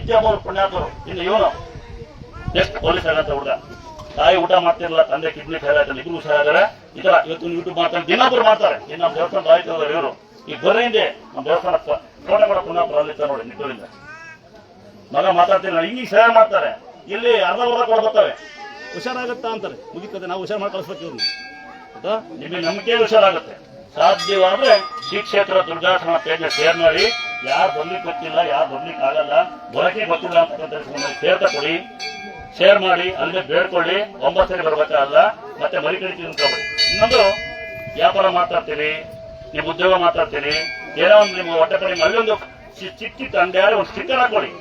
ಹೆಜ್ಜೆಮ್ಮವ್ರು ಪುಣ್ಯಾತರು. ಇನ್ನು ಇವನು next police ಆಗಂತ ಹುಡುಗ, ತಾಯಿ ಊಟ ಮಾಡ್ತಿರಲ್ಲ, ತಂದೆ ಕಿಡ್ನಿ ಫೇಲ್ ಆಯ್ತಲ್ಲ, ಇಬ್ರು ಹುಷಾರಿದ್ದಾರೆ. ಈ ತರ ಇವತ್ತು ಯೂಟ್ಯೂಬ್ ಮಾಡ್ತಾರೆ, ದಿನಾಬ್ರು ಮಾಡ್ತಾರೆ. ಇನ್ನು ನಮ್ಮ ದೇವಸ್ಥಾನ ಆಯ್ತಲ್ಲ ಇವರು ಈ ಬರ್ರಿಂದೆ ನಮ್ಮ ದೇವಸ್ಥಾನ ಫೋಟೋ ಕೂಡ ಪುಣ್ಯಾಪುರ ಅಲ್ಲಿರ್ತಾರೆ ನೋಡಿ ನಿಟ್ಟೂರಿಂದ. ಮಗ ಮಾತಾಡ್ತಿಲ್ಲ, ಹಿಂಗೆ ಶೇರ್ ಮಾಡ್ತಾರೆ. ಇಲ್ಲಿ ಅರ್ಧ ಕೂಡ ಬರ್ತವೆ, ಹುಷಾರಾಗುತ್ತಾ ಅಂತಾರೆ, ಮುಗಿತದೆ. ನಾವು ಹುಷಾರು ಮಾಡಿ ಕಳಿಸ್ಬೇಕು ಇವ್ರನ್ನ. ನಿಮಗೆ ನಂಬಿಕೆ ಹುಷಾರಾಗುತ್ತೆ. ಸಾಧ್ಯವಾದ್ರೆ ಶ್ರೀ ಕ್ಷೇತ್ರ ದುರ್ಗಾಸನ ಪೇಜ್ನ ಶೇರ್ ಮಾಡಿ. ಯಾರು ಬರ್ಲಿಕ್ಕೆ ಗೊತ್ತಿಲ್ಲ, ಯಾರು ಬರ್ಲಿಕ್ಕೆ ಆಗಲ್ಲ, ಬರೋಕೆ ಗೊತ್ತಿಲ್ಲ ಅಂತಕ್ಕಂಥ ಸೇರ್ತಾ ಕೊಡಿ, ಶೇರ್ ಮಾಡಿ, ಅಲ್ಲೇ ಬೇಡ್ಕೊಳ್ಳಿ. 9 ಸರಿ ಬರ್ಬೇಕಾಗಲ್ಲ, ಮತ್ತೆ ಮರಿ ಕಡಿತೀವಿ ಅನ್ಕೋಬೇಡಿ. ಇನ್ನೊಂದು, ವ್ಯಾಪಾರ ಮಾತಾಡ್ತೀರಿ, ನೀವು ಉದ್ಯೋಗ ಮಾತಾಡ್ತೀರಿ, ಏನೋ ಒಂದು ನಿಮ್ಮ ಹೊಟ್ಟೆ ಕಡೆ ಅಲ್ಲೊಂದು ಚಿಕ್ಕ ಅಂಗಡಿಯಾರು ಒಂದು ಸ್ಟಿಕ್ಕರ್ ಹಾಕೊಳ್ಳಿ,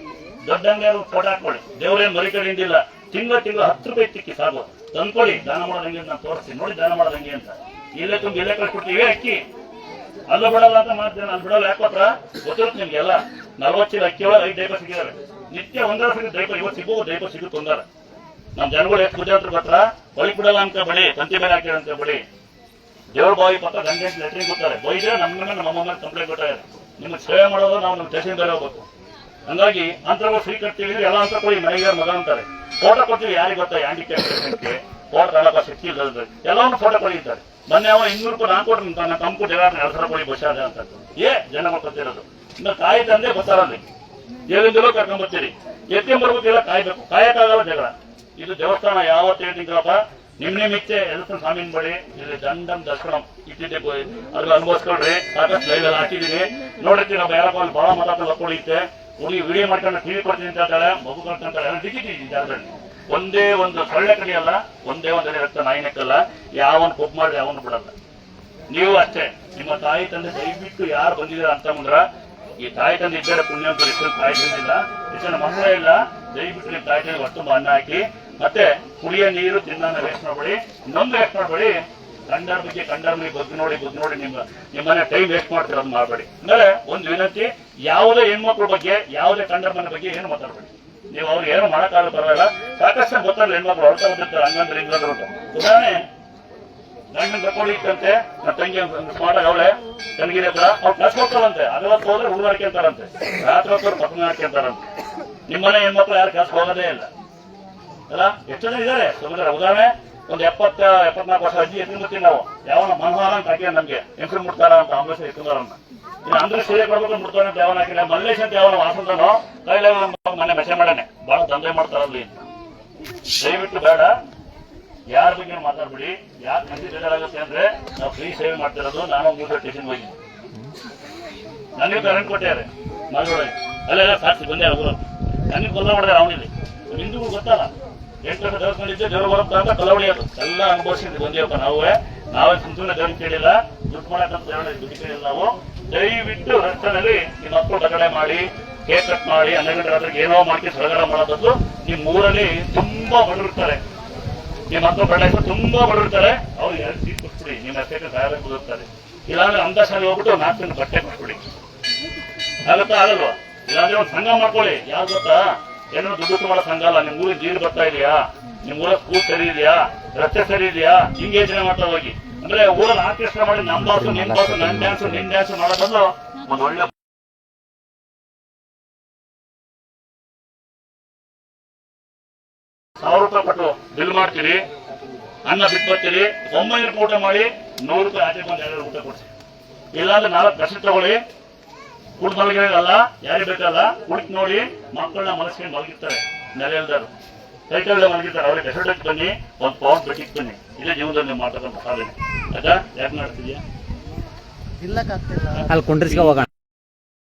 ದೊಡ್ಡ ಅಂಗಡಿಯಾರು ಒಂದು ಫೋಟೋ ಹಾಕೊಳ್ಳಿ. ದೇವರೇನು ಮರಿ ಕಡೆ ಹಿಂದಿಲ್ಲ, ತಿಂಗಳು 10 ರೂಪಾಯಿ ತಿಕ್ಕಿ ಸಾಕು, ತಂದ್ಕೊಳ್ಳಿ. ದಾನ ಮಾಡೋದು ಹೆಂಗೆ ನಾನು ತೋರಿಸ್ತೀನಿ ನೋಡಿ, ದಾನ ಮಾಡೋದು ಹೆಂಗೆ ಅಂತ. ಇಲ್ಲೇ ತುಂಬ ಇಲ್ಲೇ ಕಳ್ಸಿಕೊಡ್ತೀವಿ ಅಕ್ಕಿ, ಅಲ್ಲ ಬಿಡಲ್ಲ ಅಂತ ಮಾಡ್ತೇನೆ. ಅಲ್ಲಿ ಬಿಡಲ್ಲ ಯಾಕೋತ್ರ ಗೊತ್ತಿರುತ್ತೆ ನಿಮ್ಗೆಲ್ಲ. 40 ಚೀಲ ಅಕ್ಕಿ ಒಳಗೆ 5 ಡೈಪರ್ ಸಿಗಿದಾವೆ. ನಿತ್ಯ 1 ಸಿಗುತ್ತೆ ಡೈಪರ್. ಇವತ್ತು ಸಿಗೋದು ಡೈಪರ್ ಸಿಗುತ್ತೆ ಒಂದಾರ. ನಮ್ಮ ಜನಗಳು ಎಷ್ಟು ಪೂಜೆ ಹತ್ರ ಬರ್ತಾರ, ಹೊಳಿ ಬಿಡಲ್ಲ ಅಂತ ಬಳಿ, ತಂತಿ ಮೇಲೆ ಹಾಕಿರ ಅಂತ ಬಳಿ. ದೇವ್ರ ಬಾವಿ ಪಕ್ಕ ಗಂಗೆ ಲೆಟ್ರಿನ್ ಗೊತ್ತಾರೆ, ಬೈದ್ರೆ ನಮ್ಮ ಮೇಲೆ ಕಂಪ್ಲೇಂಟ್ ಕೊಟ್ಟಾರೆ. ನಿಮ್ಗೆ ಸೇವೆ ಮಾಡೋದು ನಾವು ನಮ್ಮ ಸ್ಟೇಷನ್ ಬೇರೆ ಹೋಗ್ಬೇಕು. ಹಂಗಾಗಿ ಅಂತರ್ಗಳು ಫ್ರೀ ಕಟ್ತೀವಿ, ಎಲ್ಲ ಅಂತ ಕೊಡಿ, ಮನೆಗೆ ಮಗ ಅಂತಾರೆ. ಫೋಟೋ ಕೊಡ್ತೀವಿ, ಯಾರಿಗೆ ಗೊತ್ತಾ ಹ್ಯಾಂಡಿಕ್ಯಾಪ್ ಪೇಷಂಟ್ಗೆ ಫೋಟೋ ತಗೊಳ್ಳೋ ಶಕ್ತಿ ಇಲ್ಲದ ಎಲ್ಲವನ್ನು ಫೋಟೋ ಕೊಡಿತಾರೆ. ಮೊನ್ನೆ ಅವ 200 ರೂಪಾಯಿ ನಾನು ಕೊಟ್ಟು ನನ್ನ ಕಂಪು ಜಗ 2 ಕೊಡಿ ಬಸ್ಸಾದ ಅಂತ ಜನಗಳು ಗೊತ್ತಿರೋದು. ಇನ್ನು ಕಾಯಿ ತಂದೆ ಬರ್ತಾರಲ್ಲಿ, ಎಲ್ಲಿಂದಲೂ ಕರ್ಕೊಂಡ್ಬರ್ತೀರಿ, ಎತ್ಕೊಂಡ್ಬರ್ಬೇಕಿಲ್ಲ, ಕಾಯ್ಬೇಕು. ಕಾಯಕ್ಕಾಗಲ್ಲ ಜಗಳ. ಇದು ದೇವಸ್ಥಾನ ಯಾವತ್ತು ಹೇಳ್ತೀಂಗ್ರಪ್ಪ, ನಿಮ್ ಇಚ್ಛೆ ಎಲ್ಸನ್ ಸ್ವಾಮಿನ ಬಳಿ ಇಲ್ಲಿ ದಂಡಂ ದರ್ಶನಂ ಇಟ್ಟಿದ್ದೆ, ಅದ್ರ ಅನುಭವಿಸ್ಕೊಳ್ರಿ. ಸಾಕಷ್ಟು ಲೈವ್ ಎಲ್ಲ ಹಾಕಿದೀನಿ, ನೋಡಿರ್ತೀವಿ. ನಮ್ಮ ಯಾರಪ್ಪ ಅಲ್ಲಿ ಬಹಳ ಮಾತಾಡ್ತಾ ಕೊಡುತ್ತೆ, ಹುಡುಗಿ ವಿಡಿಯೋ ಮಾಡ್ಕೊಂಡು ಟಿವಿ ಕೊಡ್ತೀನಿ ಅಂತ ಹೇಳ್ತಾಳೆ, ಮಗು ಕಳ್ಕೊಂತಾಳೆ, ಎಲ್ಲ ಡಿಜಿಟಿ ಜಾಗದಲ್ಲಿ. ಒಂದೇ ಒಂದು ಸೊಳ್ಳೆ ಕಡಿಯಲ್ಲ, ಒಂದೇ ಒಂದನೇ ರಕ್ತ ನಾಯಿ ನೆಕ್ಕಲ್ಲ, ಯಾವನ್ ಕೊಬ್ಬು ಮಾಡಿದ್ರೆ ಯಾವನು ಬಿಡಲ್ಲ. ನೀವು ಅಷ್ಟೇ, ನಿಮ್ಮ ತಾಯಿ ತಂದೆ ದಯವಿಟ್ಟು ಯಾರು ಬಂದಿದ್ದೀರ ಅಂತ ಮುಂದ್ರ, ಈ ತಾಯಿ ತಂದೆ ಇದ್ದಾರೆ ಪುಣ್ಯ ಅಂತ ಹೆಸರು ತಾಯಿ ತಂದಿಲ್ಲ, ಹೆಚ್ಚಿನ ಮಕ್ಕಳೇ ಇಲ್ಲ, ದಯವಿಟ್ಟು ನಿಮ್ಮ ತಾಯಿ ತಂದೆ ಹೊತ್ತು ಅನ್ನ ಹಾಕಿ. ಮತ್ತೆ ಕುಡಿಯೋ ನೀರು ತಿನ್ನ ವೇಸ್ಟ್ ಮಾಡಬೇಡಿ, ಇನ್ನೊಂದು ವೇಸ್ಟ್ ಮಾಡಬೇಡಿ. ಕಂಡರ ಬಗ್ಗೆ ಕಂಡರ ಮೇಲೆ ಬಗ್ಗಿ ನೋಡಿ ನಿಮ್ಮನೆ ಟೈಮ್ ವೇಸ್ಟ್ ಮಾಡ್ತಿರೋದು ಮಾಡಬೇಡಿ. ಅಂದ್ರೆ ಒಂದು ವಿನಂತಿ, ಯಾವುದೇ ಹೆಣ್ಮಕ್ಳ ಬಗ್ಗೆ, ಯಾವುದೇ ಕಂಡರ ಮನೆ ಬಗ್ಗೆ ಏನು ಮಾತಾಡಬೇಡಿ. ನೀವು ಅವ್ರಿಗೆ ಏನು ಮಾಡೋಕ್ಕಾಗಲ್ಲ, ಪರವಾಗಿಲ್ಲ. ಸಾಕಷ್ಟು ಗೊತ್ತಲ್ಲ ಹೆಣ್ಮಕ್ಳು ಹೊರಟ ಬಂದಿರ್ತಾರೆ, ಹಂಗಂದ್ರೆ ಹಿಂಗಂದ್ರೆ ಅಂತ. ಉದಾಹರಣೆ, ಗಂಡನ ಕರ್ಕೊಂಡು ಇತ್ತಂತೆ, ನನ್ನ ತಂಗಿ ಸ್ಮಾರ್ಟ್ ಅವಳೆ ತಂಗಿರ ಹತ್ರ, ಅವ್ರು ಕಸ್ ಹೋಗ್ತಾರಂತೆ. ಅಗಲತ್ತು ಹೋದ್ರೆ ಹುಡುಗ ಹಾಕ್ಯಂತಾರಂತೆ, ರಾತ್ರಿ ಹೊತ್ತವ್ರು ಪಕ್ಕನ ಹಾಕ್ಯಂತಾರಂತೆ. ನಿಮ್ಮನೆ ಹೆಣ್ಮಕ್ಳು ಯಾರು ಕಸ್ ಹೋಗೋದೇ ಇಲ್ಲ ಅಲ್ಲ, ಎಷ್ಟು ಜನ ಇದ್ದಾರೆ ಸುಮ್ಮನೆ. ಉದಾಹರಣೆ, ಒಂದು 70-74 ವರ್ಷ ಅಜ್ಜಿ ಎತ್ಕೊಂಡ್ಬರ್ತೀವಿ ನಾವು. ಯಾವನ ಮನೋಹರ ಅಂತ ಹಾಕಿ ನಮ್ಗೆ ಹೆಂಗ್ರು ಮುಡ್ತಾರ ಅಂತ ಆಂಬುಲೆನ್ಸ್ ಎತ್ಕೊಂಡಾರನ್ನ. ಇನ್ನು ಅಂದ್ರೆ ಸೇವೆ ಕೊಡ್ಬೇಕು ಮುಡ್ತಾನೆ ಅಂತ ಯಾವನ ಹಾಕಿಲ್ಲ. ಮಲ್ಲೇಶ್ ಅಂತ ಯಾವನ ವಾಸಂತನೋ ಕೈಲ ಮನೆ ಮೆಸೇಜ್ ಮಾಡಾನೆ, ಬಹಳ ದಂಧೆ ಮಾಡ್ತಾರಲ್ಲಿ. ದಯವಿಟ್ಟು ಬೇಡ, ಯಾರ ಬಗ್ಗೆ ಮಾತಾಡ್ಬಿಡಿ. ಯಾಕೆ ಮಂದಿ ಬೇಜಾರಾಗುತ್ತೆ ಅಂದ್ರೆ, ನಾವು ಫ್ರೀ ಸೇವೆ ಮಾಡ್ತಿರೋದು. ನಾನು ಒಂದು ಸ್ಟೇಷನ್ ಹೋಗಿ ನನಗೆ ಕರೆಂಟ್ ಕೊಟ್ಟಾರೆ ಮಗಳೊಳಗೆ, ಅಲ್ಲೆಲ್ಲ ಸಾಕ್ಷಿ ಬಂದೆ ಅವರು ನನಗೆ ಕೊಲ್ಲ ಮಾಡಿದಾರೆ. ಅವನಿಲ್ಲಿ ಹಿಂದೂಗಳು ಗೊತ್ತಲ್ಲ, 8 ವರ್ಷ ದೇವಸ್ಥಾನಿದ್ದೆ, ದೇವ್ರು ಬರುತ್ತೆ ಅಂತ ಕಲವಳಿ ಅದು ಎಲ್ಲ ಅನುಭವಿಸಿದ್ವಿ ಬಂದಿವಪ್ಪ. ನಾವೇ ಸುಮ್ಮನೆ ದೇವ್ರಿಗೆ ಕೇಳಿಲ್ಲ, ದುಡ್ಡು ಮಾಡಕ್ಕಂತ ದುಡ್ಡು ಕೇಳಿಲ್ಲ ನಾವು. ದಯವಿಟ್ಟು ರಸ್ತೆನಲ್ಲಿ ನಿಮ್ಮ ಮಕ್ಕಳು ಬದಲಾವಣೆ ಮಾಡಿ, ಕೇಕ್ ಕಟ್ ಮಾಡಿ, 12 ಗಂಟೆ ರಾತ್ರಿಗೆ ಏನೋ ಮಾಡ್ಕೊಂಡು ಸಡಗರ ಮಾಡೋ ಬದಲು, ನಿಮ್ಮ ಊರಲ್ಲಿ ತುಂಬಾ ಬಡವಿರ್ತಾರೆ, ನಿಮ್ಮ ಮಕ್ಕಳು ಬೆಳೆಸ ತುಂಬಾ ಬಡವಿರ್ತಾರೆ, ಅವ್ರಿಗೆ 2 ಸೀಟ್ ಕೊಟ್ಬಿಡಿ. ನಿಮ್ಮ ಹೆಸರಿಗೆ ಸಹಾಯ ಬದುಕ್ತಾರೆ. ಇಲ್ಲಾಂದ್ರೆ ಅಂತ ಶಾಲೆ ಹೋಗ್ಬಿಟ್ಟು 4 ದಿನ ಬಟ್ಟೆ ಕೊಟ್ಬಿಡಿ. ಆಗುತ್ತಾ ಆಗಲ್ವಾ? ಇಲ್ಲಾಂದ್ರೆ ಒಂದು ಸಂಘ ಮಾಡ್ಕೊಳ್ಳಿ. ಯಾವ್ದು ಗೊತ್ತಾ, ಏನೋ ದುಡ್ಡು ಮಾಡೋ ಸಂಘ ಅಲ್ಲ. ನಿಮ್ಮ ಊರಿಗೆ ನೀರು ಬರ್ತಾ ಇದೆಯಾ, ನಿಮ್ಮ ಊರ ಸ್ಕೂಲ್ ಸರಿ ಇದೆಯಾ, ರಸ್ತೆ ಸರಿ ಇದೆಯಾ, ಹಿಂಗೆ ಯೋಚನೆ ಮಾಡ್ತಾ ಹೋಗಿ. ಅಂದ್ರೆ ಊರಲ್ಲಿ ಆರ್ಕೆಸ್ಟ್ರಾ ಮಾಡಿ ನಮ್ಮ ಬಾಸು ನಿನ್ ಬಾಸು, ನಿನ್ ಡ್ಯಾನ್ಸ್ ಮಾಡೋದನ್ನು ಒಂದು ಒಳ್ಳೆ 1000 ರೂಪಾಯಿ ಕೊಟ್ಟು ಬಿಲ್ ಮಾಡ್ತೀರಿ, ಅನ್ನ ಬಿಟ್ಟು ಬರ್ತೀರಿ, 900 ಊಟ ಮಾಡಿ 100 ರೂಪಾಯಿ ಆಚೆ ಬಂದು 2 ಊಟ ಕೊಡ್ಸಿ. ಇಲ್ಲಾಂದ್ರೆ 4 ದರ್ಶನ ತಗೊಳ್ಳಿ. ಕುಡ್ ಮಲಗಿರಲ್ಲ, ಯಾರಿಗೆ ಬೇಕಲ್ಲ ಕುಡಿಕ್ ನೋಡಿ, ಮಕ್ಕಳನ್ನ ಮನಸ್ಕೊಂಡು ಮಲಗಿರ್ತಾರೆ, ನೆಲೆಯಲ್ದಾರು ಸೈಕಲ್ ಮಲಗಿರ್ತಾರೆ. ಅವ್ರಿಗೆ ಹೆಸರು ಬನ್ನಿ, 1 ಪೌಂಡ್ ಬೆಟ್ಟಿಗೆ ಬನ್ನಿ. ಇದೇ ಜೀವನದಲ್ಲಿ ಮಾಡ್ತಕ್ಕಂಥ ಸಾಧನೆ. ಆಯ್ತಾ? ಯಾಕೆ ಮಾಡ್ತಿದ್ಯಾ? ಅಲ್ಲಿ ಕುಂಡ್ರಿಸ್ಕೊ ಹೋಗೋಣ.